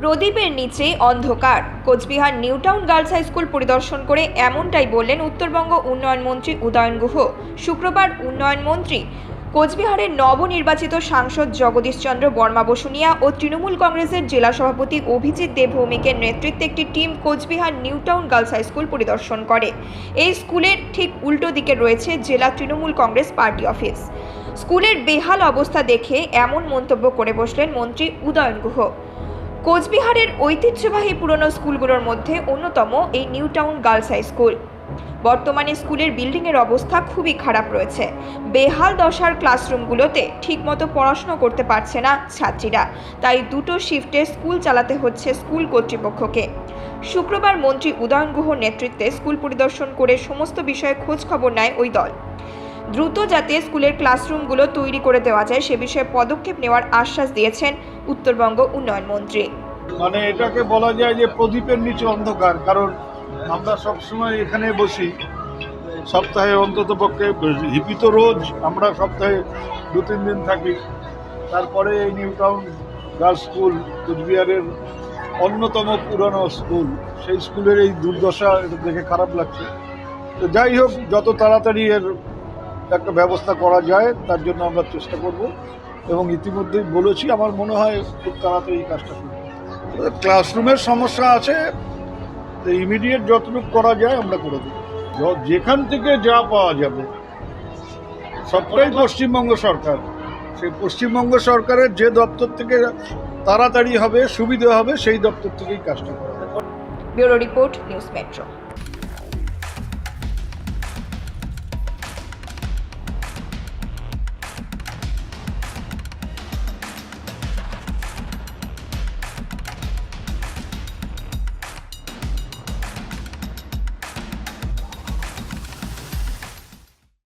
প্রদীপের নিচে অন্ধকার। Cooch Behar new town girls high school পরিদর্শন করে এমনটাই বললেন উত্তরবঙ্গ উন্নয়ন মন্ত্রী উদয়ন গুহ। শুক্রবার উন্নয়ন মন্ত্রী কোচবিহারের নবনির্বাচিত সাংসদ জগদীশ চন্দ্র বর্মা বসুনিয়া ও তৃণমূল কংগ্রেসের জেলা সভাপতি অভিজিৎ দেব ভৌমিকের নেতৃত্বে একটি team Cooch Behar new town girls high school পরিদর্শন করে। এই স্কুলের ঠিক উল্টো দিকে রয়েছে জেলা তৃণমূল কংগ্রেস পার্টি অফিস। স্কুলের বেহাল অবস্থা দেখে এমন মন্তব্য করে বসলেন মন্ত্রী উদয়ন গুহ। কোচবিহারের ঐতিহ্যবাহী পুরনো স্কুলগুলোর মধ্যে অন্যতম এই new town girls high school. বর্তমানে স্কুলের বিল্ডিংয়ের অবস্থা খুবই খারাপ রয়েছে। বেহাল দশার ক্লাসরুমগুলোতে ঠিকমতো পড়াশোনা করতে পারছে না ছাত্রীরা, তাই দুটো শিফটে স্কুল চালাতে হচ্ছে স্কুল কর্তৃপক্ষকে। শুক্রবার মন্ত্রী উদয়ন গুহর নেতৃত্বে স্কুল পরিদর্শন করে সমস্ত বিষয়ে খোঁজ খবর নেয় ওই দল। দ্রুত যাতে স্কুলের ক্লাসরুমগুলো তৈরি করে দেওয়া যায় সে বিষয়ে পদক্ষেপ নেওয়ার আশ্বাস দিয়েছেন উত্তরবঙ্গ উন্নয়ন মন্ত্রী। মানে এটাকে বলা যায় যে প্রদীপের নিচে অন্ধকার, কারণ আমরা সবসময় এখানে বসি, সপ্তাহে অন্তত পক্ষে হিপি তো রোজ, আমরা সপ্তাহে 2-3 দিন থাকি। তারপরে এই নিউ টাউন গার্লস স্কুল কোচবিহারের অন্যতম পুরনো স্কুল, সেই স্কুলের এই দুর্দশা এটা দেখে খারাপ লাগছে। তো যাই হোক, যত তাড়াতাড়ি এর একটা ব্যবস্থা করা যায় তার জন্য আমরা চেষ্টা করব এবং ইতিমধ্যেই বলেছি আমার মনে হয় খুব তাড়াতাড়ি এই কাজটা করব। ক্লাসরুমের সমস্যা আছে, তো ইমিডিয়েট যতটুকু করা যায় আমরা করে দেব। যেখান থেকে যা পাওয়া যাবে সবটাই পশ্চিমবঙ্গ সরকার, সেই পশ্চিমবঙ্গ সরকারের যে দপ্তর থেকে তাড়াতাড়ি হবে, সুবিধা হবে, সেই দপ্তর থেকেই কাজটা করা হবে। Bureau report, news metro.